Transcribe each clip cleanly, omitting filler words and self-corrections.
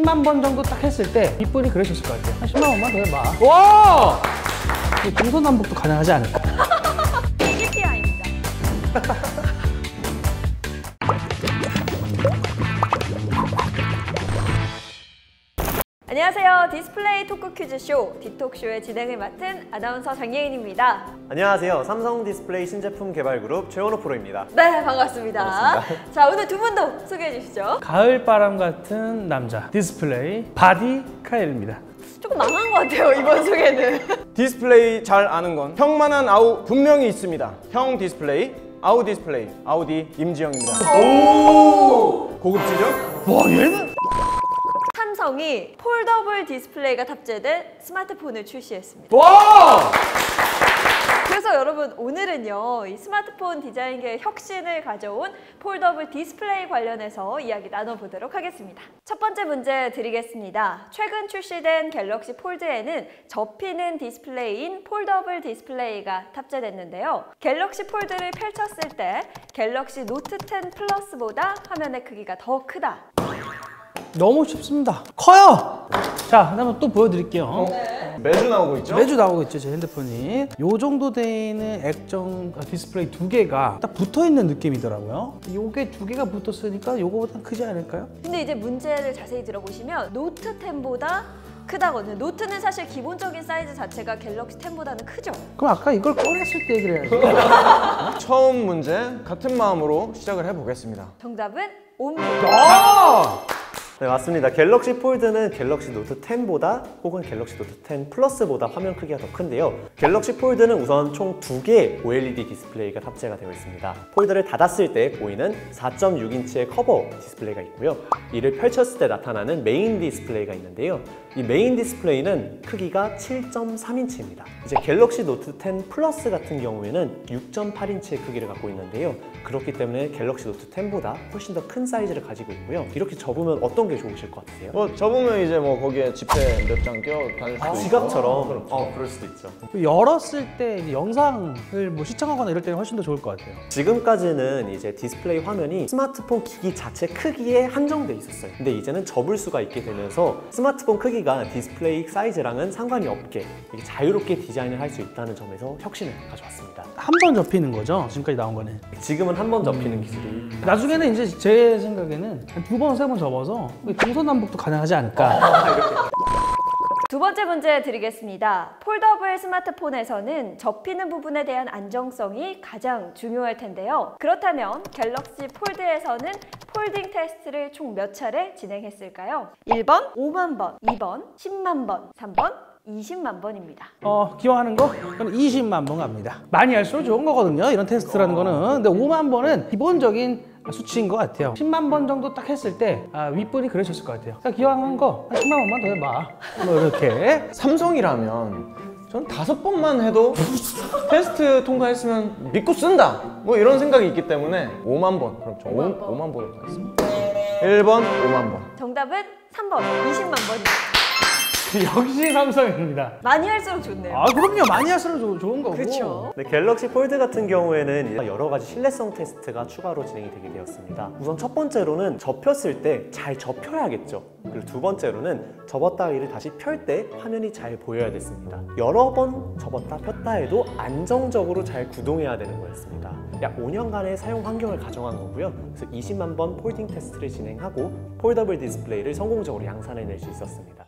10만 번 정도 딱 했을 때 윗분이 그러셨을 것 같아요. 한 10만 원만 더 해봐. 와! 동서남북도 가능하지 않을까? TPI입니다. 안녕하세요. 디스플레이 토크 퀴즈쇼 디톡쇼의 진행을 맡은 아나운서 장예인입니다. 안녕하세요. 삼성 디스플레이 신제품 개발 그룹 최원호 프로입니다. 네, 반갑습니다. 자, 오늘 두 분도 소개해 주시죠. 가을바람 같은 남자 디스플레이 바디 카엘입니다. 조금 망한 것 같아요, 이번 소개는. 디스플레이 잘 아는 건 형만한 아우 분명히 있습니다. 형 디스플레이, 아우 디스플레이, 아우디 임지영입니다. 오! 고급지죠? 와, 얘는? 삼성이 폴더블 디스플레이가 탑재된 스마트폰을 출시했습니다. 와! 그래서 여러분, 오늘은요, 이 스마트폰 디자인계의 혁신을 가져온 폴더블 디스플레이 관련해서 이야기 나눠보도록 하겠습니다. 첫 번째 문제 드리겠습니다. 최근 출시된 갤럭시 폴드에는 접히는 디스플레이인 폴더블 디스플레이가 탑재됐는데요. 갤럭시 폴드를 펼쳤을 때 갤럭시 노트 10 플러스보다 화면의 크기가 더 크다. 너무 쉽습니다. 커요! 자, 그다음에 또 보여드릴게요. 매주 나오고 있죠? 매주 나오고 있죠, 제 핸드폰이. 요 정도 돼 있는 액정 디스플레이 두 개가 딱 붙어 있는 느낌이더라고요. 요게 두 개가 붙었으니까 요거보다 크지 않을까요? 근데 이제 문제를 자세히 들어보시면 노트 10보다 크다거든요. 노트는 사실 기본적인 사이즈 자체가 갤럭시 10보다는 크죠. 그럼 아까 이걸 꺼냈을 때 얘기를 해야지. 처음 문제 같은 마음으로 시작을 해보겠습니다. 정답은 5mm. 네, 맞습니다. 갤럭시 폴드는 갤럭시 노트 10보다 혹은 갤럭시 노트 10 플러스보다 화면 크기가 더 큰데요. 갤럭시 폴드는 우선 총 2개의 OLED 디스플레이가 탑재가 되어 있습니다. 폴드를 닫았을 때 보이는 4.6인치의 커버 디스플레이가 있고요. 이를 펼쳤을 때 나타나는 메인 디스플레이가 있는데요. 이 메인 디스플레이는 크기가 7.3인치입니다. 이제 갤럭시 노트 10 플러스 같은 경우에는 6.8인치의 크기를 갖고 있는데요. 그렇기 때문에 갤럭시 노트 10보다 훨씬 더 큰 사이즈를 가지고 있고요. 이렇게 접으면 어떤 게 좋으실 것 같으세요? 뭐 접으면 이제 뭐 거기에 지폐 몇 장 껴 다닐 수도 있고. 지갑처럼 그럴 수도 있죠. 열었을 때 이제 영상을 뭐 시청하거나 이럴 때는 훨씬 더 좋을 것 같아요. 지금까지는 이제 디스플레이 화면이 스마트폰 기기 자체 크기에 한정돼 있었어요. 근데 이제는 접을 수가 있게 되면서 스마트폰 크기가 디스플레이 사이즈랑은 상관이 없게 자유롭게 디자인을 할 수 있다는 점에서 혁신을 가져왔습니다. 한 번 접히는 거죠, 지금까지 나온 거는. 지금은 한 번 접히는 기술이 나중에는 이제 제 생각에는 한 두 번, 세 번 접어서 동서남북도 가능하지 않을까. 두 번째 문제 드리겠습니다. 폴더블 스마트폰에서는 접히는 부분에 대한 안정성이 가장 중요할 텐데요. 그렇다면 갤럭시 폴드에서는 폴딩 테스트를 총 몇 차례 진행했을까요? 1번 5만 번, 2번 10만 번, 3번 20만 번입니다. 기왕하는 거? 저는 20만 번 갑니다. 많이 할수록 좋은 거거든요, 이런 테스트라는 거는. 근데 5만 번은 기본적인 수치인 것 같아요. 10만 번 정도 딱 했을 때 윗분이 그러셨을 것 같아요. 그러니까 기왕한 거 한 10만 번만 더 해봐. 뭐 이렇게. 삼성이라면 전 5번만 해도 테스트 통과했으면 믿고 쓴다! 뭐 이런 생각이 있기 때문에 5만 번. 그럼 저 5만 번으로 가겠습니다. 1번 5만 번. 정답은 3번 20만 번입니다. 역시 삼성입니다. 많이 할수록 좋네요. 그럼요. 많이 할수록 좋은 거고. 그렇죠. 네, 갤럭시 폴드 같은 경우에는 여러 가지 신뢰성 테스트가 추가로 진행이 되게 되었습니다. 우선 첫 번째로는 접혔을 때 잘 접혀야겠죠. 그리고 두 번째로는 접었다 이를 다시 펼 때 화면이 잘 보여야 됐습니다. 여러 번 접었다 폈다 해도 안정적으로 잘 구동해야 되는 거였습니다. 약 5년간의 사용 환경을 가정한 거고요. 그래서 20만 번 폴딩 테스트를 진행하고 폴더블 디스플레이를 성공적으로 양산해낼 수 있었습니다.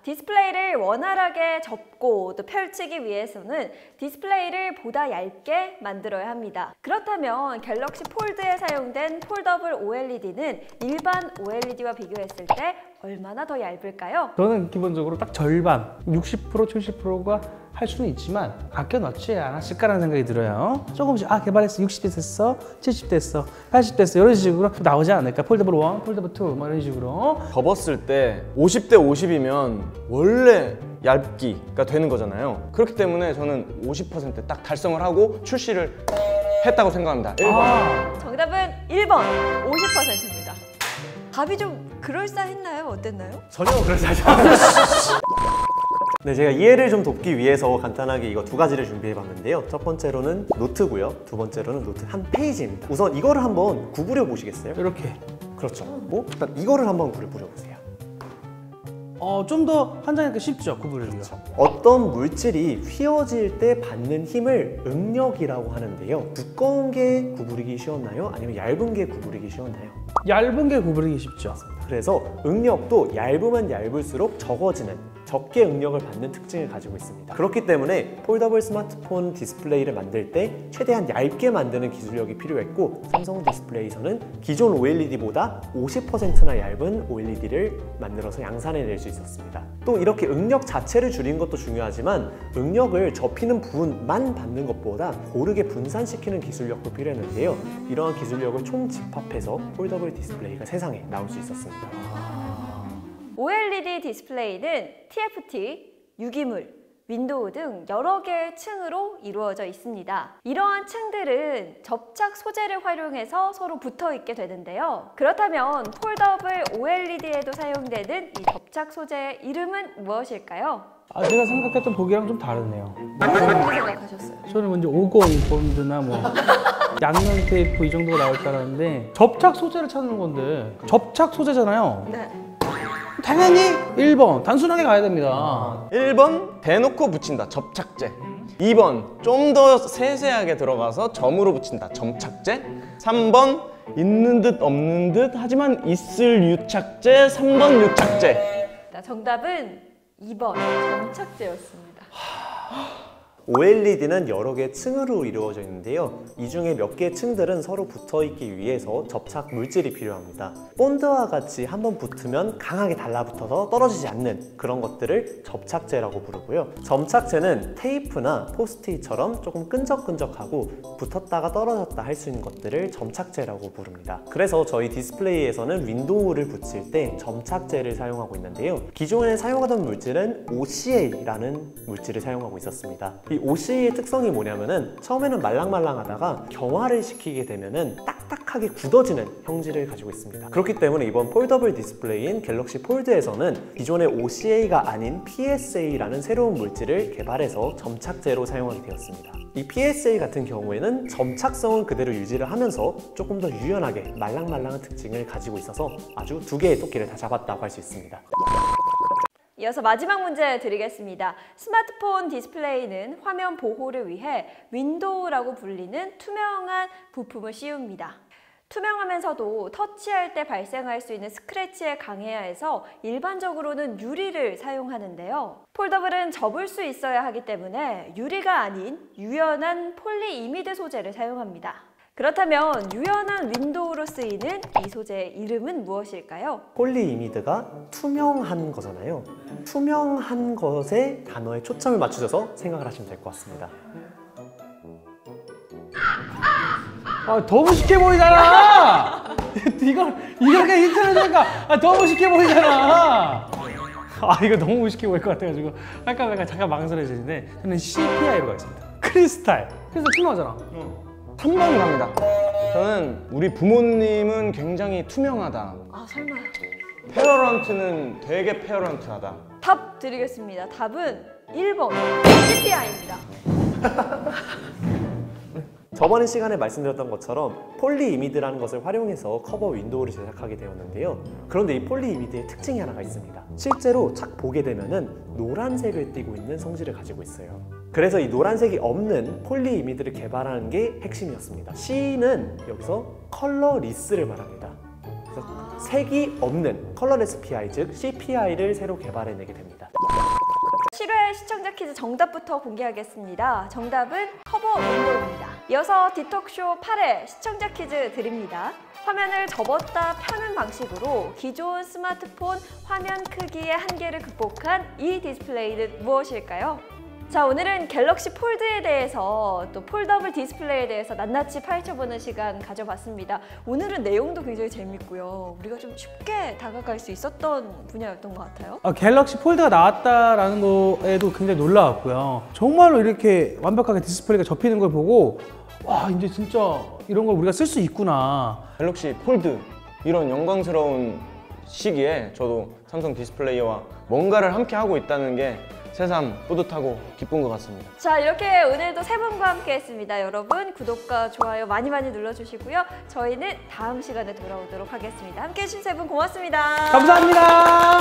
디스플레이를 원활하게 접고 또 펼치기 위해서는 디스플레이를 보다 얇게 만들어야 합니다. 그렇다면 갤럭시 폴드에 사용된 폴더블 OLED는 일반 OLED와 비교했을 때 얼마나 더 얇을까요? 저는 기본적으로 딱 절반, 60%, 70%가 할 수는 있지만 아껴 넣지 않았을까라는 생각이 들어요. 조금씩 개발했어, 60대 됐어, 70대 됐어, 80대 됐어 이런 식으로 나오지 않을까. 폴더블 1, 폴더블 2 뭐 이런 식으로. 접었을 때 50대 50이면 원래 얇기가 되는 거잖아요. 그렇기 때문에 저는 50% 딱 달성을 하고 출시를 했다고 생각합니다. 1번. 정답은 1번 50%입니다. 답이 좀 그럴싸했나요? 어땠나요? 전혀 그렇지 않아요. 네, 제가 이해를 좀 돕기 위해서 간단하게 이거 두 가지를 준비해봤는데요. 첫 번째로는 노트고요. 두 번째로는 노트 한 페이지입니다. 우선 이거를 한번 구부려 보시겠어요? 이렇게. 그렇죠. 일단 이거를 한번 구부려 보세요. 좀 더 환자니까 쉽죠, 구부리기가. 어떤 물질이 휘어질 때 받는 힘을 응력이라고 하는데요. 두꺼운 게 구부리기 쉬웠나요? 아니면 얇은 게 구부리기 쉬웠나요? 얇은 게 구부리기 쉽죠. 그래서 응력도 얇으면 얇을수록 적어지는, 적게 응력을 받는 특징을 가지고 있습니다. 그렇기 때문에 폴더블 스마트폰 디스플레이를 만들 때 최대한 얇게 만드는 기술력이 필요했고, 삼성 디스플레이에서는 기존 OLED보다 50%나 얇은 OLED를 만들어서 양산해낼 수 있었습니다. 또 이렇게 응력 자체를 줄인 것도 중요하지만 응력을 접히는 부분만 받는 것보다 고르게 분산시키는 기술력도 필요했는데요. 이러한 기술력을 총집합해서 폴더블 디스플레이가 세상에 나올 수 있었습니다. OLED 디스플레이는 TFT, 유기물, 윈도우 등 여러 개의 층으로 이루어져 있습니다. 이러한 층들은 접착 소재를 활용해서 서로 붙어 있게 되는데요. 그렇다면 폴더블 OLED에도 사용되는 이 접착 소재의 이름은 무엇일까요? 제가 생각했던 보기랑 좀 다르네요. 어떻게 생각하셨어요? 저는 먼저 오건 본드나 뭐 양면 테이프 이 정도가 나올 줄 알았는데 접착 소재를 찾는 건데 접착 소재잖아요. 네. 당연히 1번 단순하게 가야 됩니다. 1번 대놓고 붙인다, 접착제. 2번 좀 더 세세하게 들어가서 점으로 붙인다, 점착제. 3번 있는 듯 없는 듯 하지만 있을 유착제, 3번 유착제. 정답은 2번 점착제였습니다. OLED는 여러 개의 층으로 이루어져 있는데요. 이 중에 몇 개의 층들은 서로 붙어 있기 위해서 접착 물질이 필요합니다. 본드와 같이 한번 붙으면 강하게 달라붙어서 떨어지지 않는 그런 것들을 접착제라고 부르고요. 점착제는 테이프나 포스트잇처럼 조금 끈적끈적하고 붙었다가 떨어졌다 할 수 있는 것들을 점착제라고 부릅니다. 그래서 저희 디스플레이에서는 윈도우를 붙일 때 점착제를 사용하고 있는데요. 기존에 사용하던 물질은 OCA라는 물질을 사용하고 있었습니다. 이 OCA의 특성이 뭐냐면은 처음에는 말랑말랑하다가 경화를 시키게 되면은 딱딱하게 굳어지는 형질을 가지고 있습니다. 그렇기 때문에 이번 폴더블 디스플레이인 갤럭시 폴드에서는 기존의 OCA가 아닌 PSA라는 새로운 물질을 개발해서 점착제로 사용하게 되었습니다. 이 PSA 같은 경우에는 점착성은 그대로 유지를 하면서 조금 더 유연하게 말랑말랑한 특징을 가지고 있어서 아주 두 개의 토끼를 다 잡았다고 할 수 있습니다. 이어서 마지막 문제 드리겠습니다. 스마트폰 디스플레이는 화면 보호를 위해 윈도우라고 불리는 투명한 부품을 씌웁니다. 투명하면서도 터치할 때 발생할 수 있는 스크래치에 강해야 해서 일반적으로는 유리를 사용하는데요. 폴더블은 접을 수 있어야 하기 때문에 유리가 아닌 유연한 폴리이미드 소재를 사용합니다. 그렇다면 유연한 윈도우로 쓰이는 이 소재의 이름은 무엇일까요? 폴리이미드가 투명한 거잖아요. 투명한 것에 단어에 초점을 맞추셔서 생각을 하시면 될 것 같습니다. 너무 쉽게 보이잖아. 이렇게 힌트를 주니까 너무 쉽게 보이잖아. 이거 너무 쉽게 보일 것 같아가지고 잠깐 망설여지는데 저는 CPI로 가겠습니다. 크리스탈. 그래서 투명하잖아. 3번 갑니다. 저는 우리 부모님은 굉장히 투명하다. 설마. 페어런트는 되게 페어런트하다. 답 드리겠습니다. 답은 1번 CPI입니다. 저번 시간에 말씀드렸던 것처럼 폴리이미드라는 것을 활용해서 커버 윈도우를 제작하게 되었는데요. 그런데 이 폴리이미드의 특징이 하나가 있습니다. 실제로 착 보게 되면은 노란색을 띠고 있는 성질을 가지고 있어요. 그래서 이 노란색이 없는 폴리이미드를 개발하는 게 핵심이었습니다. C는 여기서 컬러리스를 말합니다. 그래서 색이 없는 컬러레스 PI, 즉 CPI를 새로 개발해내게 됩니다. 7회 시청자 퀴즈 정답부터 공개하겠습니다. 정답은 커버 윈도우입니다. 이어서 디톡쇼 8회 시청자 퀴즈 드립니다. 화면을 접었다 펴는 방식으로 기존 스마트폰 화면 크기의 한계를 극복한 이 디스플레이는 무엇일까요? 자, 오늘은 갤럭시 폴드에 대해서 또 폴더블 디스플레이에 대해서 낱낱이 파헤쳐보는 시간 가져봤습니다. 오늘은 내용도 굉장히 재밌고요. 우리가 좀 쉽게 다가갈 수 있었던 분야였던 것 같아요. 갤럭시 폴드가 나왔다라는 거에도 굉장히 놀라웠고요. 정말로 이렇게 완벽하게 디스플레이가 접히는 걸 보고 와, 이제 진짜 이런 걸 우리가 쓸 수 있구나. 갤럭시 폴드, 이런 영광스러운 시기에 저도 삼성 디스플레이와 뭔가를 함께 하고 있다는 게 새삼 뿌듯하고 기쁜 것 같습니다. 자, 이렇게 오늘도 세 분과 함께 했습니다. 여러분 구독과 좋아요 많이 눌러주시고요. 저희는 다음 시간에 돌아오도록 하겠습니다. 함께 해주신 세 분 고맙습니다. 감사합니다.